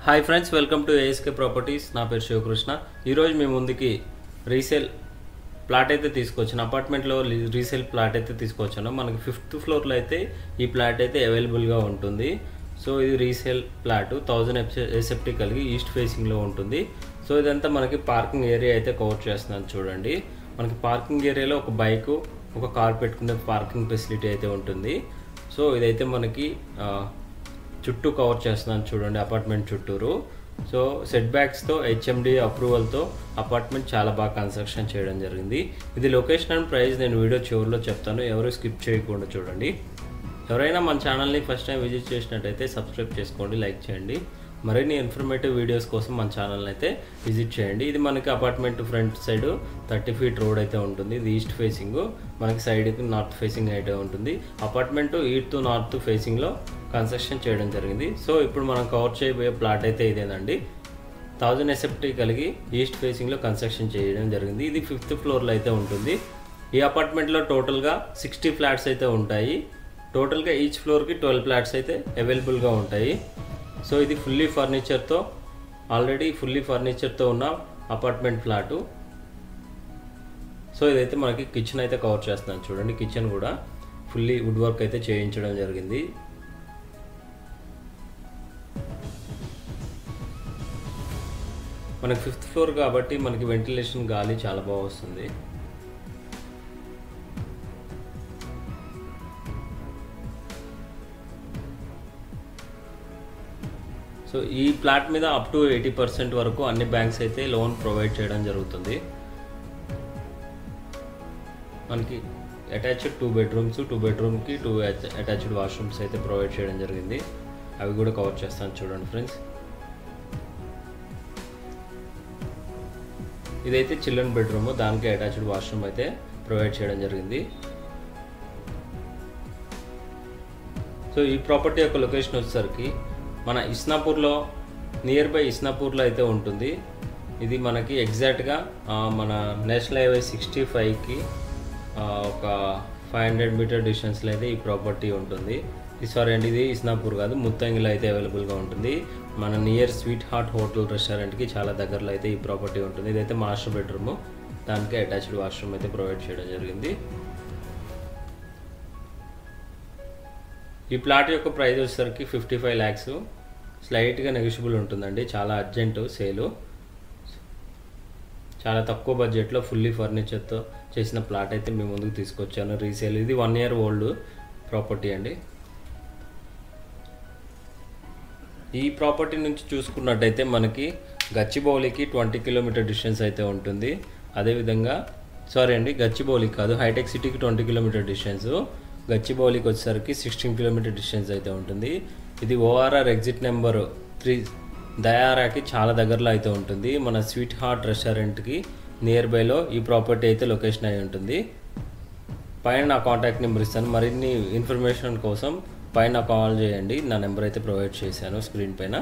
Hi friends, welcome to ASK properties. నా పేరు శివకృష్ణ. ఈరోజు మీ ముందుకి రీసేల్ ప్లాట్ అయితే తీసుకొచ్చాను. అపార్ట్మెంట్లో రీసేల్ ప్లాట్ అయితే తీసుకొచ్చాను. మనకి 5th ఫ్లోర్లో అయితే ఈ ప్లాట్ అయితే అవైలబుల్గా ఉంటుంది. సో ఇది రీసేల్ ప్లాట్ 1000 ఎస్ఎఫ్టీ కలిగి ఈస్ట్ ఫేసింగ్లో ఉంటుంది. సో ఇదంతా మనకి పార్కింగ్ ఏరియా అయితే కవర్ చేస్తున్నాను. చూడండి, మనకి పార్కింగ్ ఏరియాలో ఒక బైకు, ఒక కార్ పెట్టుకునే పార్కింగ్ ఫెసిలిటీ అయితే ఉంటుంది. సో ఇదైతే మనకి చుట్టూ కవర్ చేస్తున్నాను. చూడండి, అపార్ట్మెంట్ చుట్టూరు. సో సెట్ బ్యాక్స్తో హెచ్ఎండి అప్రూవల్తో అపార్ట్మెంట్ చాలా బాగా కన్స్ట్రక్షన్ చేయడం జరిగింది. ఇది లొకేషన్ అండ్ ప్రైస్ నేను వీడియో చివరిలో చెప్తాను, ఎవరు స్కిప్ చేయకుండా చూడండి. ఎవరైనా మన ఛానల్ని ఫస్ట్ టైం విజిట్ చేసినట్టయితే సబ్స్క్రైబ్ చేసుకోండి, లైక్ చేయండి. మరిన్ని ఇన్ఫర్మేటివ్ వీడియోస్ కోసం మన ఛానల్ని అయితే విజిట్ చేయండి. ఇది మనకి apartment front side 30 feet road అయితే ఉంటుంది. ఇది ఈస్ట్ ఫేసింగ్, మనకి సైడ్కి నార్త్ ఫేసింగ్ అయితే ఉంటుంది. అపార్ట్మెంట్ ఈస్ట్ టు నార్త్ ఫేసింగ్లో కన్స్ట్రక్షన్ చేయడం జరిగింది. సో ఇప్పుడు మనం కవర్ చేయబోయే ప్లాట్ అయితే ఇదేనండి. 1000 ఎస్ఎఫ్టీ కలిగి ఈస్ట్ ఫేసింగ్లో కన్స్ట్రక్షన్ చేయడం జరిగింది. ఇది 5th ఫ్లోర్లో అయితే ఉంటుంది. ఈ అపార్ట్మెంట్లో టోటల్గా 60 ఫ్లాట్స్ అయితే ఉంటాయి. టోటల్గా ఈచ్ ఫ్లోర్కి 12 ఫ్లాట్స్ అయితే అవైలబుల్గా ఉంటాయి. సో ఇది ఆల్రెడీ ఫుల్లీ ఫర్నిచర్తో ఉన్న అపార్ట్మెంట్ ఫ్లాటు. సో ఇదైతే మనకి కిచెన్ అయితే కవర్ చేస్తున్నాను. చూడండి, కిచెన్ కూడా ఫుల్లీ వుడ్ వర్క్ అయితే చేయించడం జరిగింది. మనకి 5th ఫ్లోర్ కాబట్టి మనకి వెంటిలేషన్ గాలి చాలా బాగా వస్తుంది. సో ఈ ప్లాట్ మీద అప్ టు 80% వరకు అన్ని బ్యాంక్స్ అయితే లోన్ ప్రొవైడ్ చేయడం జరుగుతుంది. మనకి అటాచ్డ్ 2 బెడ్రూమ్స్, 2 బెడ్రూమ్కి 2 అటాచ్డ్ వాష్రూమ్స్ అయితే ప్రొవైడ్ చేయడం జరిగింది. అవి కూడా కవర్ చేస్తాను. చూడండి ఫ్రెండ్స్, ఇదైతే చిల్డ్రన్ బెడ్రూమ్, దానికి అటాచ్డ్ వాష్రూమ్ అయితే ప్రొవైడ్ చేయడం జరిగింది. సో ఈ ప్రాపర్టీ యొక్క లొకేషన్ వచ్చేసరికి మన ఇస్నాపూర్లో, నియర్ బై ఇస్నాపూర్లో అయితే ఉంటుంది. ఇది మనకి ఎగ్జాక్ట్గా మన నేషనల్ హైవే 65కి ఒక 500 మీటర్ డిస్టెన్స్లో అయితే ఈ ప్రాపర్టీ ఉంటుంది. ఇది ఇస్నాపూర్ కాదు, ముత్తంగిలో అయితే అవైలబుల్గా ఉంటుంది. మన నియర్ స్వీట్ హార్ట్ హోటల్ రెస్టారెంట్కి చాలా దగ్గరలో అయితే ఈ ప్రాపర్టీ ఉంటుంది. ఇదైతే మాస్టర్ బెడ్రూమ్, దానికి అటాచ్డ్ వాష్రూమ్ అయితే ప్రొవైడ్ చేయడం జరిగింది. ఈ ప్లాట్ యొక్క ప్రైస్ వచ్చేసరికి 55 lakhs, స్లైట్గా నెగోషియబుల్ ఉంటుందండి. చాలా అర్జెంటు సేలు, చాలా తక్కువ బడ్జెట్లో ఫుల్లీ ఫర్నిచర్తో చేసిన ప్లాట్ అయితే మీ ముందుకు తీసుకొచ్చాను రీసేల్. ఇది 1 year ఓల్డ్ ప్రాపర్టీ అండి. ఈ ప్రాపర్టీ నుంచి చూసుకున్నట్టయితే మనకి గచ్చిబౌలికి 20 కిలోమీటర్ డిస్టెన్స్ అయితే ఉంటుంది. అదేవిధంగా గచ్చిబౌలి కాదు, హైటెక్ సిటీకి 20 కిలోమీటర్ డిస్టెన్స్, గచ్చిబౌలికి వచ్చేసరికి 16 కిలోమీటర్ డిస్టెన్స్ అయితే ఉంటుంది. ఇది ORR ఎగ్జిట్ నెంబర్ 3 దయారాకి చాలా దగ్గరలో అయితే ఉంటుంది. మన స్వీట్ హార్ట్ రెస్టారెంట్కి నియర్ బైలో ఈ ప్రాపర్టీ అయితే లొకేషన్ అయి ఉంటుంది. పైన నా కాంటాక్ట్ నెంబర్ ఇస్తాను. మరిన్ని ఇన్ఫర్మేషన్ కోసం పైన కాల్ చేయండి. నా నెంబర్ అయితే ప్రొవైడ్ చేశాను స్క్రీన్ పైన.